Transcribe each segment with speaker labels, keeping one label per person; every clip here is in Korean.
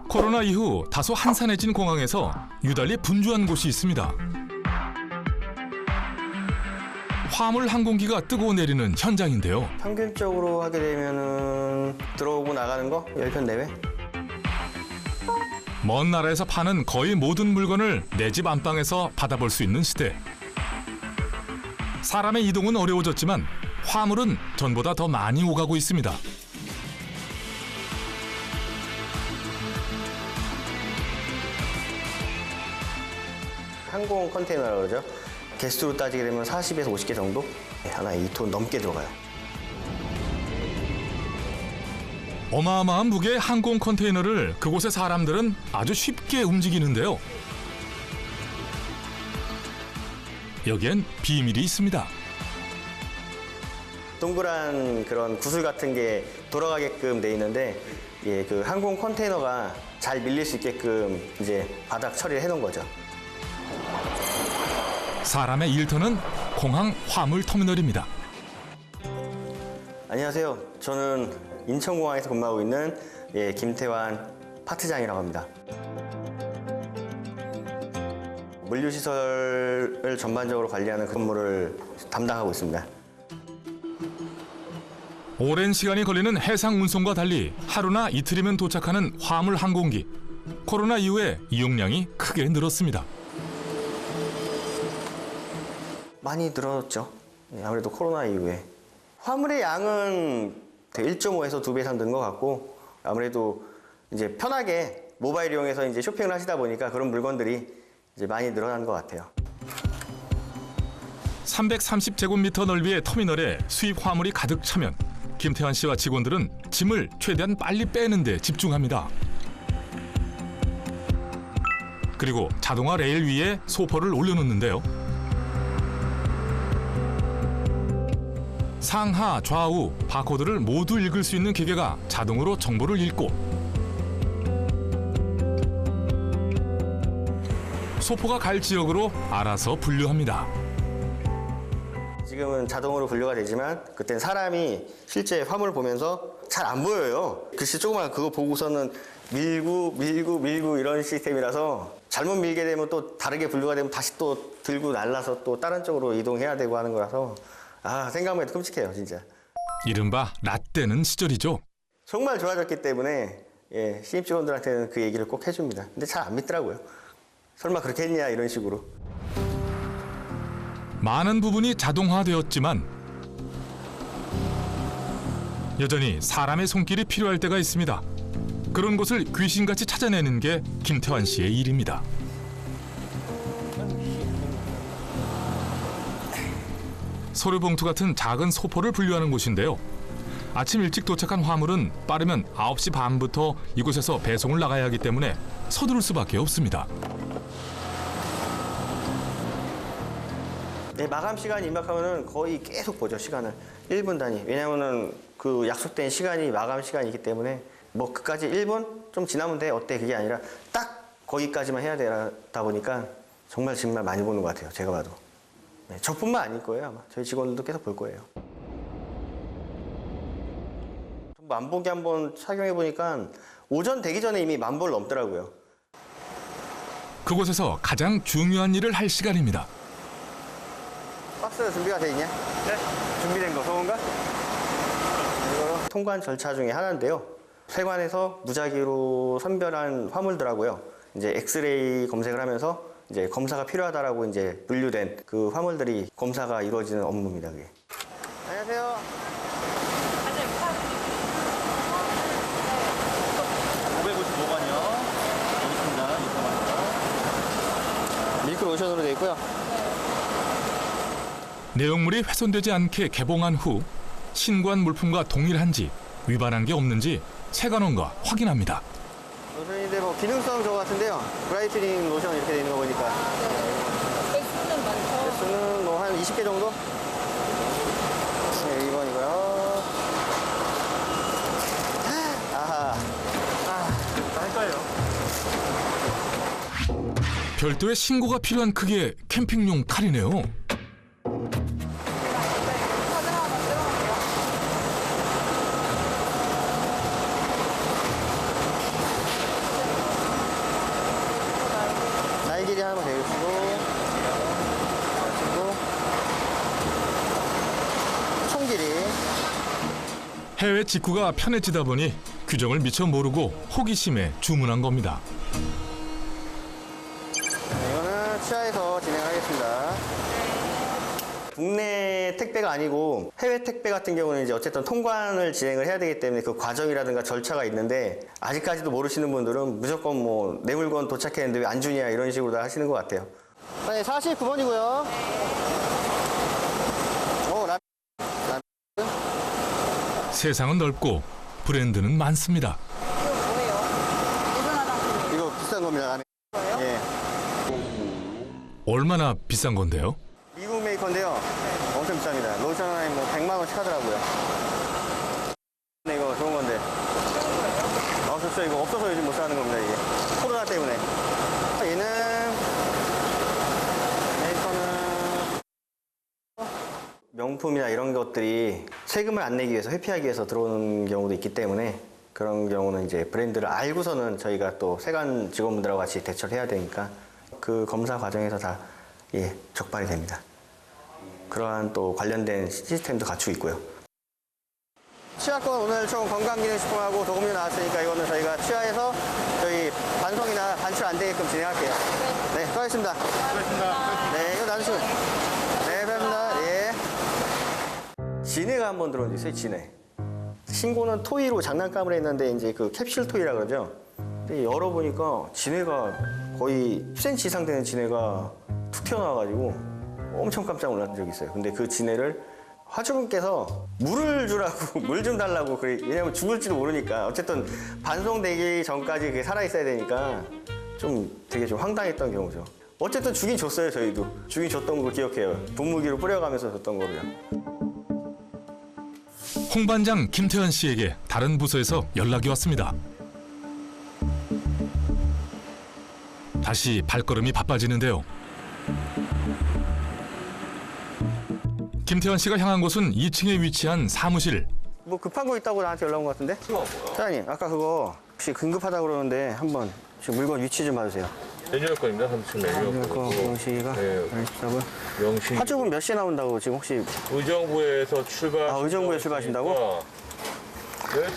Speaker 1: 코로나 이후 다소 한산해진 공항에서 유달리 분주한 곳이 있습니다. 화물 항공기가 뜨고 내리는 현장인데요.
Speaker 2: 평균적으로 하게 되면은 들어오고 나가는 거 10편 내외?
Speaker 1: 먼 나라에서 파는 거의 모든 물건을 내 집 안방에서 받아볼 수 있는 시대. 사람의 이동은 어려워졌지만 화물은 전보다 더 많이 오가고 있습니다.
Speaker 2: 항공 컨테이너라고 그러죠. 개수로 따지게 되면 40에서 50개 정도? 하나에 2톤 넘게 들어가요.
Speaker 1: 어마어마한 무게의 항공 컨테이너를 그곳의 사람들은 아주 쉽게 움직이는데요. 여기엔 비밀이 있습니다.
Speaker 2: 동그란 그런 구슬 같은 게 돌아가게끔 돼 있는데 그 항공 컨테이너가 잘 밀릴 수 있게끔 이제 바닥 처리를 해놓은 거죠.
Speaker 1: 사람의 일터는 공항 화물 터미널입니다.
Speaker 2: 안녕하세요. 저는 인천공항에서 근무하고 있는 김태환 파트장이라고 합니다. 물류시설을 전반적으로 관리하는 근무를 담당하고 있습니다.
Speaker 1: 오랜 시간이 걸리는 해상 운송과 달리 하루나 이틀이면 도착하는 화물 항공기. 코로나 이후에 이용량이 크게 늘었습니다.
Speaker 2: 많이 늘었죠. 아무래도 코로나 이후에. 화물의 양은 1.5에서 2배 이상 는 것 같고, 아무래도 이제 편하게 모바일 이용해서 이제 쇼핑을 하시다 보니까 그런 물건들이 이제 많이 늘어난 것 같아요.
Speaker 1: 330제곱미터 넓이의 터미널에 수입 화물이 가득 차면 김태환 씨와 직원들은 짐을 최대한 빨리 빼는 데 집중합니다. 그리고 자동화 레일 위에 소포를 올려놓는데요. 상하, 좌우, 바코드를 모두 읽을 수 있는 기계가 자동으로 정보를 읽고 소포가 갈 지역으로 알아서 분류합니다.
Speaker 2: 지금은 자동으로 분류가 되지만 그때는 사람이 실제 화물을 보면서 잘 안 보여요. 글씨 조그만 그거 보고서는 밀고 이런 시스템이라서 잘못 밀게 되면 또 다르게 분류가 되면 다시 또 들고 날라서 또 다른 쪽으로 이동해야 되고 하는 거라서 생각만 해도 끔찍해요, 진짜.
Speaker 1: 이른바 라떼는 시절이죠.
Speaker 2: 정말 좋아졌기 때문에 신입 직원들한테는 그 얘기를 꼭 해줍니다. 근데 잘 안 믿더라고요. 설마 그렇게 했냐 이런 식으로.
Speaker 1: 많은 부분이 자동화되었지만 여전히 사람의 손길이 필요할 때가 있습니다. 그런 곳을 귀신같이 찾아내는 게 김태환 씨의 일입니다. 소류봉투 같은 작은 소포를 분류하는 곳인데요. 아침 일찍 도착한 화물은 빠르면 9시 반부터 이곳에서 배송을 나가야 하기 때문에 서두를 수밖에 없습니다.
Speaker 2: 마감 시간이 임박하면은 거의 계속 보죠, 시간을. 1분 단위. 왜냐면은 그 약속된 시간이 마감 시간이기 때문에 뭐 그까지 1분? 좀 지나면 돼. 어때? 그게 아니라 딱 거기까지만 해야 되다 보니까 정말 많이 보는 것 같아요, 제가 봐도. 저뿐만 아닐 거예요, 아마. 저희 직원들도 계속 볼 거예요. 만보기 한번 착용해 보니까 오전 되기 전에 이미 10,000보를 넘더라고요.
Speaker 1: 그곳에서 가장 중요한 일을 할 시간입니다.
Speaker 2: 박스가 준비가 돼 있냐? 네. 준비된 거 소금가? 이거 통관 절차 중에 하나인데요. 세관에서 무작위로 선별한 화물들하고요. 이제 엑스레이 검색을 하면서 이제 검사가 필요하다라고 이제 분류된 그 화물들이 검사가 이루어지는 업무입니다, 그게. 안녕하세요.
Speaker 3: 555번이요. 여기 있습니다.
Speaker 2: 밀크 로션으로 되어 있고요.
Speaker 1: 내용물이 훼손되지 않게 개봉한 후 신고한 물품과 동일한지 위반한 게 없는지 세관원과 확인합니다.
Speaker 2: 로션인데 뭐 기능성 저거 같은데요. 브라이트닝 로션 이렇게 되어 있는 거 보니까.
Speaker 4: 개수는 많죠.
Speaker 2: 개수는 뭐 한 20개 정도? 네, 2번이고요.
Speaker 3: 할까요?
Speaker 1: 별도의 신고가 필요한 크기의 캠핑용 칼이네요. 해외 직구가 편해지다 보니 규정을 미처 모르고 호기심에 주문한 겁니다.
Speaker 2: 이거는 치아에서 진행하겠습니다. 국내 택배가 아니고 해외 택배 같은 경우는 이제 어쨌든 통관을 진행을 해야 되기 때문에 그 과정이라든가 절차가 있는데 아직까지도 모르시는 분들은 무조건 뭐 내 물건 도착했는데 왜 안 주냐 이런 식으로 다 하시는 것 같아요. 네, 49번이고요.
Speaker 1: 세상은 넓고 브랜드는 많습니다.
Speaker 4: 이거 뭐예요? 예전하다.
Speaker 2: 이거 비싼 겁니다. 안에. 예.
Speaker 1: 얼마나 비싼 건데요?
Speaker 2: 미국 메이커인데요. 엄청 비쌉니다. 로션에 뭐 100만 원씩 하더라고요. 네, 이거 좋은 건데. 좋죠. 이거 없어서 요즘 못 사는 겁니다, 이게. 코로나 때문에. 얘는 메이커는 명품이나 이런 것들이 세금을 안 내기 위해서 회피하기 위해서 들어오는 경우도 있기 때문에 그런 경우는 이제 브랜드를 알고서는 저희가 또 세관 직원분들하고 같이 대처를 해야 되니까 그 검사 과정에서 다 적발이 됩니다. 그러한 또 관련된 시스템도 갖추고 있고요. 치아건 오늘 총 건강기능식품하고 도금류 나왔으니까 이거는 저희가 치아에서 저희 반송이나 반출 안 되게끔 진행할게요. 네, 수고하셨습니다. 수고하셨습니다. 네, 이거 나누시면. 네, 수고하셨습니다. 예. 진해가 한번 들어온 적 있어요, 진해. 신고는 토이로 장난감을 했는데 이제 그 캡슐 토이라 그러죠. 근데 열어보니까 진해가 거의 10cm 이상 되는 진해가 툭 튀어나와가지고 엄청 깜짝 놀란 적이 있어요. 근데 그 진해를 화주분께서 물을 주라고 물 좀 달라고 그래. 왜냐면 죽을지도 모르니까 어쨌든 반송되기 전까지 그게 살아있어야 되니까 좀 되게 좀 황당했던 경우죠. 어쨌든 주긴 줬어요. 저희도 주긴 줬던 거 기억해요. 분무기로 뿌려가면서 줬던 거로요.
Speaker 1: 홍반장 김태현 씨에게 다른 부서에서 연락이 왔습니다. 다시 발걸음이 바빠지는데요. 김태현 씨가 향한 곳은 2층에 위치한 사무실.
Speaker 2: 뭐 급한 거 있다고 나한테 연락 온 것 같은데? 사장님, 아까 그거 혹시 긴급하다고 그러는데 한번 지금 물건 위치 좀 봐주세요.
Speaker 5: 메뉴 건입니다. 3층 메뉴 건.
Speaker 2: 명시기가
Speaker 5: 네.
Speaker 2: 24분.
Speaker 5: 명시.
Speaker 2: 화주분 몇 시에 나온다고 지금 혹시?
Speaker 5: 의정부에서 출발.
Speaker 2: 의정부에 출발하신다고?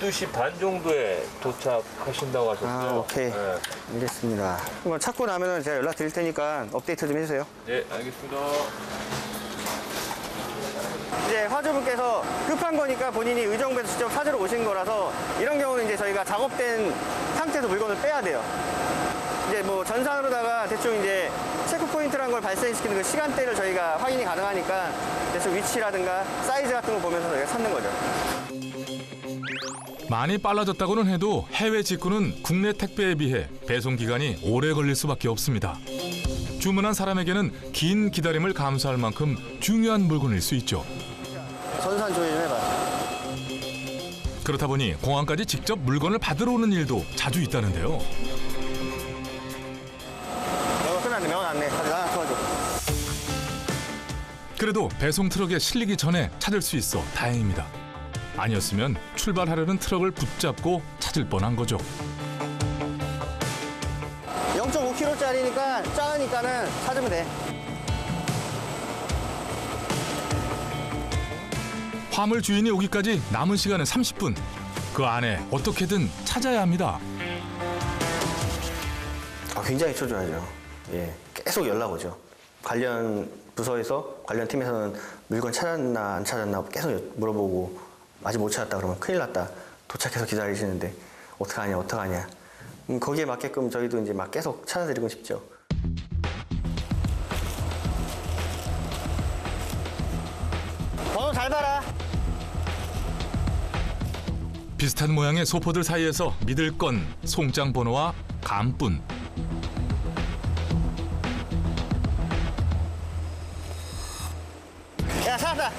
Speaker 5: 12시 반 정도에 도착하신다고 하셨어요.
Speaker 2: 오케이.
Speaker 5: 네.
Speaker 2: 알겠습니다. 그럼 찾고 나면은 제가 연락 드릴 테니까 업데이트 좀 해주세요.
Speaker 5: 네, 알겠습니다.
Speaker 2: 이제 화주분께서 급한 거니까 본인이 의정부에서 직접 찾으러 오신 거라서 이런 경우는 이제 저희가 작업된 상태에서 물건을 빼야 돼요. 이제 뭐 전산으로다가 대충 이제 체크 포인트라는 걸 발생시키는 그 시간대를 저희가 확인이 가능하니까 대충 위치라든가 사이즈 같은 거 보면서 저희가 찾는 거죠.
Speaker 1: 많이 빨라졌다고는 해도 해외 직구는 국내 택배에 비해 배송 기간이 오래 걸릴 수밖에 없습니다. 주문한 사람에게는 긴 기다림을 감수할 만큼 중요한 물건일 수 있죠.
Speaker 2: 전산 조회 좀 해봐.
Speaker 1: 그렇다 보니 공항까지 직접 물건을 받으러 오는 일도 자주 있다는데요.
Speaker 2: 끝났네. 명은 안 내. 나 도와줘.
Speaker 1: 그래도 배송 트럭에 실리기 전에 찾을 수 있어 다행입니다. 아니었으면 출발하려는 트럭을 붙잡고 찾을 뻔한 거죠.
Speaker 2: 0.5kg짜리니까 작으니까는 찾으면 돼.
Speaker 1: 화물 주인이 오기까지 남은 시간은 30분. 그 안에 어떻게든 찾아야 합니다.
Speaker 2: 굉장히 초조하죠. 계속 연락 오죠. 관련 부서에서 관련 팀에서는 물건 찾았나 안 찾았나 계속 물어보고 아직 못 찾았다 그러면 큰일 났다. 도착해서 기다리시는데 어떡하냐. 거기에 맞게끔 저희도 이제 막 계속 찾아드리고 싶죠. 번호 잘 봐라.
Speaker 1: 비슷한 모양의 소포들 사이에서 믿을 건 송장 번호와 감뿐.
Speaker 2: 야, 찾았다.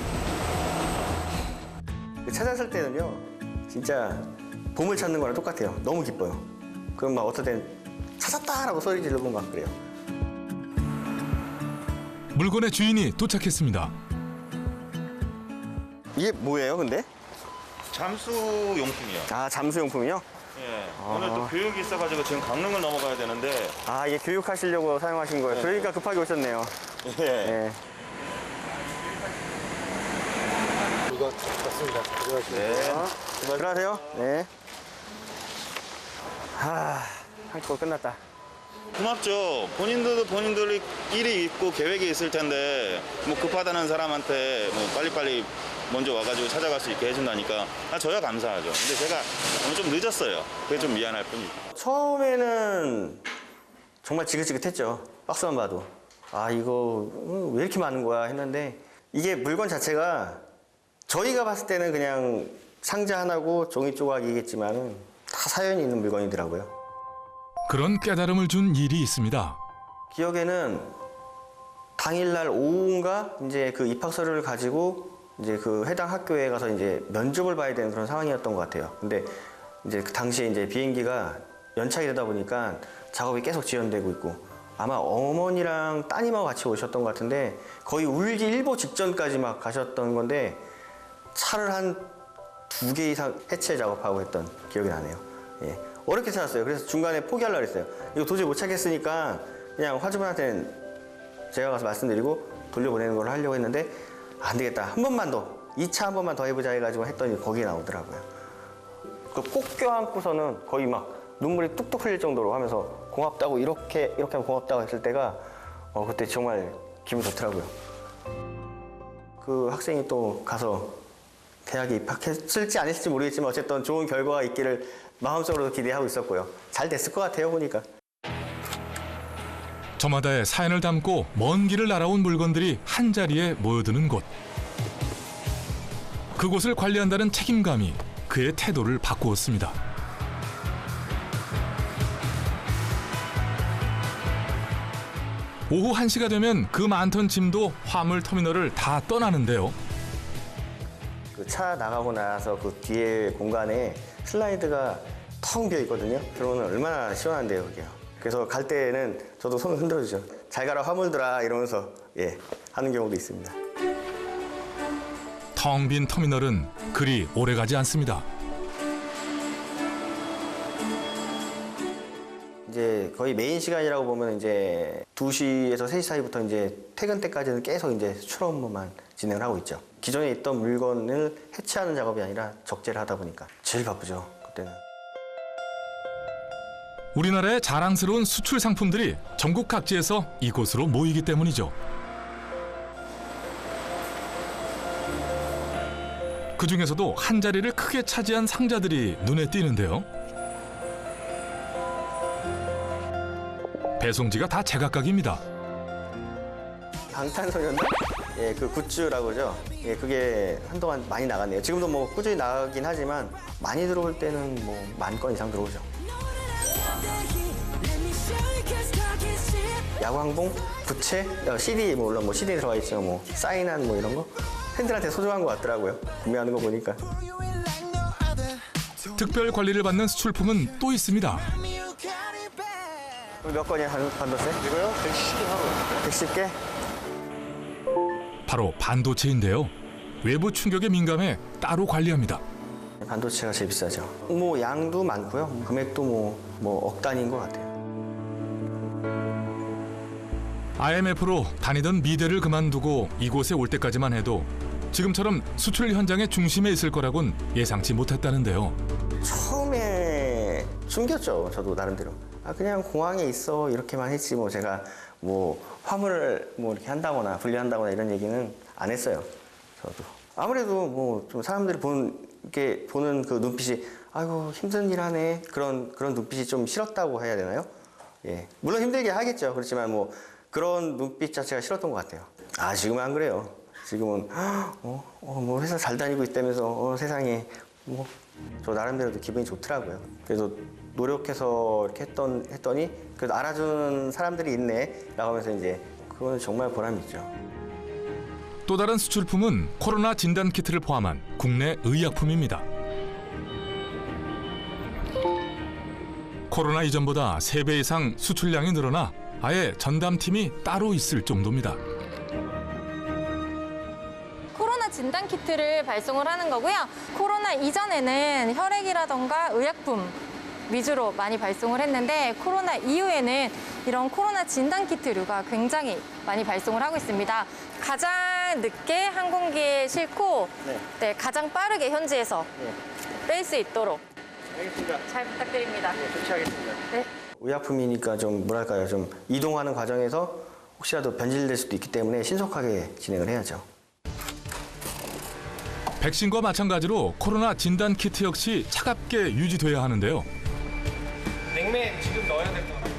Speaker 2: 찾았을 때는요, 진짜 보물 찾는 거랑 똑같아요. 너무 기뻐요. 그럼 막 어떨 땐 찾았다라고 소리 지르고 막 그래요.
Speaker 1: 물건의 주인이 도착했습니다.
Speaker 2: 이게 뭐예요, 근데?
Speaker 3: 잠수용품이요.
Speaker 2: 아, 잠수용품이요?
Speaker 3: 예. 오늘 또 교육이 있어가지고 지금 강릉을 넘어가야 되는데.
Speaker 2: 아, 이게 교육하시려고 사용하신 거예요? 그러니까 급하게 오셨네요.
Speaker 3: 예.
Speaker 2: 예.
Speaker 6: 이거 맞습니다. 들어가시면
Speaker 2: 들어가세요. 네. 한거 끝났다.
Speaker 3: 고맙죠. 본인들도 본인들끼리 있고 계획이 있을 텐데 뭐 급하다는 사람한테 뭐 빨리빨리 먼저 와가지고 찾아갈 수 있게 해준다니까 저야 감사하죠. 근데 제가 오늘 좀 늦었어요. 그게 좀 미안할 뿐이죠.
Speaker 2: 처음에는 정말 지긋지긋했죠. 박스만 봐도. 이거 왜 이렇게 많은 거야 했는데 이게 물건 자체가 저희가 봤을 때는 그냥 상자 하나고 종이 조각이겠지만은 다 사연이 있는 물건이더라고요.
Speaker 1: 그런 깨달음을 준 일이 있습니다.
Speaker 2: 기억에는 당일날 오후인가 이제 그 입학서류를 가지고 이제 그 해당 학교에 가서 이제 면접을 봐야 되는 그런 상황이었던 것 같아요. 근데 이제 그 당시에 이제 비행기가 연착이 되다 보니까 작업이 계속 지연되고 있고 아마 어머니랑 따님하고 같이 오셨던 것 같은데 거의 울기 일보 직전까지 막 가셨던 건데 차를 한 2개 이상 해체 작업하고 했던 기억이 나네요. 예. 어렵게 찾았어요. 그래서 중간에 포기하려고 했어요. 이거 도저히 못 찾겠으니까 그냥 화주분한테는 제가 가서 말씀드리고 돌려보내는 걸 하려고 했는데 안 되겠다. 한 번만 더, 2차 한 번만 더 해보자 해가지고 했더니 거기에 나오더라고요. 꼭 껴안고서는 거의 막 눈물이 뚝뚝 흘릴 정도로 하면서 고맙다고 이렇게 하면 고맙다고 했을 때가 그때 정말 기분 좋더라고요. 그 학생이 또 가서 대학에 입학했을지 안 했을지 모르겠지만 어쨌든 좋은 결과가 있기를 마음속으로 기대하고 있었고요. 잘 됐을 것 같아요, 보니까.
Speaker 1: 저마다의 사연을 담고 먼 길을 날아온 물건들이 한자리에 모여드는 곳. 그곳을 관리한다는 책임감이 그의 태도를 바꾸었습니다. 오후 1시가 되면 그 많던 짐도 화물 터미널을 다 떠나는데요.
Speaker 2: 그 차 나가고 나서 그 뒤에 공간에 슬라이드가 텅 비어 있거든요. 들어오면 얼마나 시원한데요, 그게요. 그래서 갈 때는 저도 손을 흔들어주죠. 잘 가라 화물들아 이러면서 하는 경우도 있습니다.
Speaker 1: 텅 빈 터미널은 그리 오래가지 않습니다.
Speaker 2: 이제 거의 메인 시간이라고 보면 이제 2시에서 3시 사이부터 이제 퇴근 때까지는 계속 이제 수출 업무만 진행을 하고 있죠. 기존에 있던 물건을 해체하는 작업이 아니라 적재를 하다 보니까 제일 바쁘죠, 그때는.
Speaker 1: 우리나라의 자랑스러운 수출 상품들이 전국 각지에서 이곳으로 모이기 때문이죠. 그 중에서도 한 자리를 크게 차지한 상자들이 눈에 띄는데요. 배송지가 다 제각각입니다.
Speaker 2: 방탄소년단? 그 굿즈라고 그러죠. 그게 한동안 많이 나갔네요. 지금도 뭐 꾸준히 나가긴 하지만 많이 들어올 때는 뭐 10,000건 이상 들어오죠. 야구항공, 부채, CD, 물론 뭐 CD에 들어가 있죠. 뭐 사인한 뭐 이런 거 팬들한테 소중한 것 같더라고요. 구매하는 거 보니까.
Speaker 1: 특별 관리를 받는 수출품은 또 있습니다.
Speaker 2: 몇 건이야, 반도체?
Speaker 6: 이거요? 110개 하고
Speaker 2: 110개?
Speaker 1: 바로 반도체인데요. 외부 충격에 민감해 따로 관리합니다.
Speaker 2: 반도체가 제일 비싸죠. 뭐 양도 많고요. 금액도 뭐 억 단위인 것 같아요.
Speaker 1: IMF로 다니던 미대를 그만두고 이곳에 올 때까지만 해도 지금처럼 수출 현장의 중심에 있을 거라곤 예상치 못했다는데요.
Speaker 2: 처음에 숨겼죠, 저도 나름대로. 그냥 공항에 있어 이렇게만 했지 뭐 제가 뭐 화물을 뭐 이렇게 한다거나 분리한다거나 이런 얘기는 안 했어요. 저도 아무래도 뭐 좀 사람들이 보는 그 눈빛이 아이고 힘든 일 하네 그런 눈빛이 좀 싫었다고 해야 되나요? 물론 힘들게 하겠죠. 그렇지만 뭐 그런 눈빛 자체가 싫었던 것 같아요. 지금은 안 그래요. 지금은 뭐 회사 잘 다니고 있다면서 세상에 뭐 저 나름대로도 기분이 좋더라고요. 그래서 노력해서 이렇게 했더니 그래도 알아주는 사람들이 있네라고 하면서 이제 그건 정말 보람이 있죠.
Speaker 1: 또 다른 수출품은 코로나 진단 키트를 포함한 국내 의약품입니다. 코로나 이전보다 3배 이상 수출량이 늘어나 아예 전담팀이 따로 있을 정도입니다.
Speaker 4: 코로나 진단 키트를 발송을 하는 거고요. 코로나 이전에는 혈액이라던가 의약품 위주로 많이 발송을 했는데 코로나 이후에는 이런 코로나 진단 키트류가 굉장히 많이 발송을 하고 있습니다. 가장 최대한 늦게 항공기에 싣고
Speaker 2: 네.
Speaker 4: 네, 가장 빠르게 현지에서
Speaker 2: 네.
Speaker 4: 뺄 수 있도록
Speaker 2: 알겠습니다.
Speaker 4: 잘 부탁드립니다.
Speaker 2: 네, 조치하겠습니다.
Speaker 4: 네.
Speaker 2: 의약품이니까 좀 뭐랄까요, 좀 이동하는 과정에서 혹시라도 변질될 수도 있기 때문에 신속하게 진행을 해야죠.
Speaker 1: 백신과 마찬가지로 코로나 진단 키트 역시 차갑게 유지돼야 하는데요.
Speaker 6: 냉매 지금 넣어야 될 것 같아요.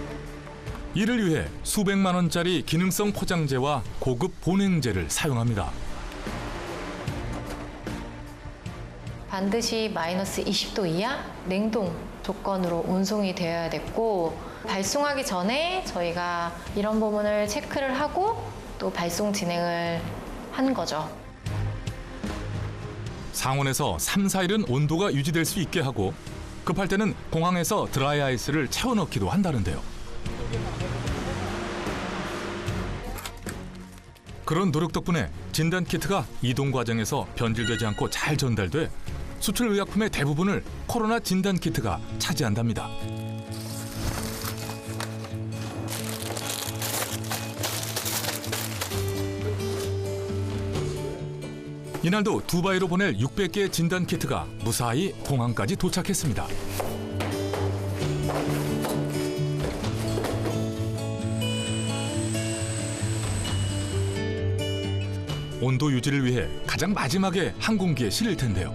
Speaker 1: 이를 위해 수백만 원짜리 기능성 포장재와 고급 보냉재를 사용합니다.
Speaker 4: 반드시 마이너스 20도 이하 냉동 조건으로 운송이 되어야 됐고 발송하기 전에 저희가 이런 부분을 체크를 하고 또 발송 진행을 한 거죠.
Speaker 1: 상온에서 3, 4일은 온도가 유지될 수 있게 하고 급할 때는 공항에서 드라이 아이스를 채워 넣기도 한다는데요. 그런 노력 덕분에 진단 키트가 이동 과정에서 변질되지 않고 잘 전달돼 수출 의약품의 대부분을 코로나 진단 키트가 차지한답니다. 이날도 두바이로 보낼 600개의 진단 키트가 무사히 공항까지 도착했습니다. 온도 유지를 위해 가장 마지막에 항공기에 실릴 텐데요.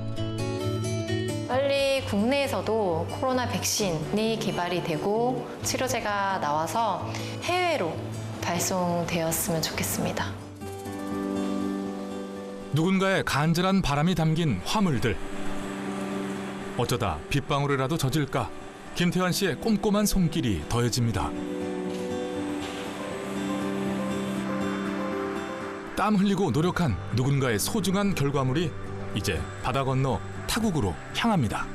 Speaker 4: 빨리 국내에서도 코로나 백신이 개발이 되고 치료제가 나와서 해외로 발송되었으면 좋겠습니다.
Speaker 1: 누군가의 간절한 바람이 담긴 화물들. 어쩌다 빗방울이라도 젖을까 김태환 씨의 꼼꼼한 손길이 더해집니다. 땀 흘리고 노력한 누군가의 소중한 결과물이 이제 바다 건너 타국으로 향합니다.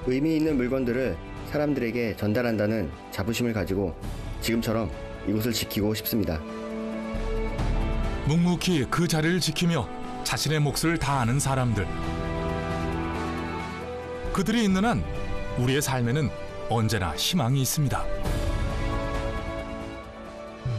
Speaker 2: 의미 있는 물건들을 사람들에게 전달한다는 자부심을 가지고 지금처럼 이곳을 지키고 싶습니다.
Speaker 1: 묵묵히 그 자리를 지키며 자신의 몫을 다하는 사람들. 그들이 있는 한 우리의 삶에는 언제나 희망이 있습니다.